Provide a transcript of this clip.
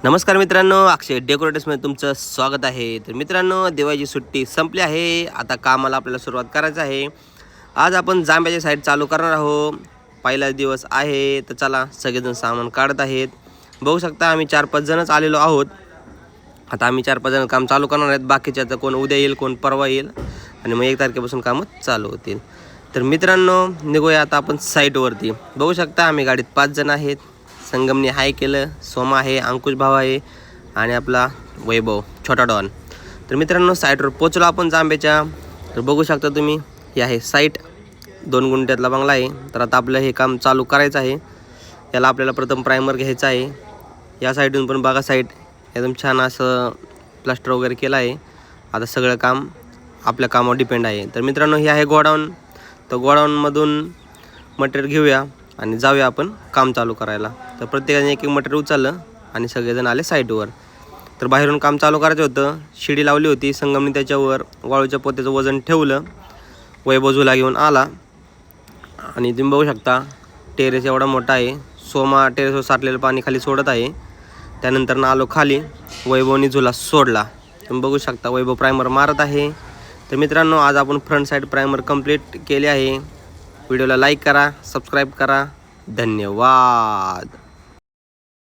नमस्कार मित्रांनो, अक्षय डेकोरेटर्समध्ये तुमचं स्वागत आहे. तर मित्रांनो, दिवाळीची सुट्टी संपली आहे. आता कामाला आपल्याला सुरुवात करायचं आहे. आज आपण जांभ्याची साईड चालू करणार आहोत. पहिलाच दिवस आहे, तर चला सगळेजण सामान काढत आहेत. बघू शकता आम्ही 4-5 जणच आलेलो आहोत. आता आम्ही 4-5 जण काम चालू करणार आहेत. बाकीच्या तर कोण उद्या येईल, कोण परवा येईल आणि मग 1 तारखेपासून कामं चालू होतील. तर मित्रांनो, निघूया आता आपण साईटवरती. बघू शकता आम्ही गाडीत 5 जण आहेत. संगमने हाय केलं, सोमा आहे, अंकुश भाव आहे आणि आपला वैभव छोटा डॉन. तर मित्रांनो, साईटवर पोचलो आपण जांभ्याच्या. तर बघू शकता तुम्ही, ही आहे साईट. 2 गुंठ्यातला बंगला आहे. तर आता आपलं हे काम चालू करायचं आहे. याला आपल्याला प्रथम प्रायमर घ्यायचं आहे. या साईडून पण बघा, साईट एकदम छान असं प्लास्टर वगैरे केलं आहे. आता सगळं काम आपल्या कामावर डिपेंड आहे. तर मित्रांनो, हे आहे गोडाऊन. तर गोडाऊनमधून मटेरियल घेऊया आणि जाऊया आपण काम चालू करायला. तर प्रत्येकाने एक मटेरियल उचललं आणि सगळेजण आले साईटवर. तर बाहेरून काम चालू करायचं होतं. शिडी लावली होती. संगमने त्याच्यावर वाळूच्या पोत्याचं वजन ठेवलं. वैभव झुला घेऊन आला आणि तुम्ही बघू शकता टेरेस एवढा मोठा आहे. सोमा टेरेसवर साठलेलं पाणी खाली सोडत आहे. त्यानंतर आलो खाली, वैभवने झुला सोडला. तुम्ही बघू शकता वैभव प्रायमर मारत आहे. तर मित्रांनो, आज आपण फ्रंट साईड प्रायमर कंप्लीट केले आहे. व्हिडिओला लाईक करा, सबस्क्राईब करा. धन्यवाद.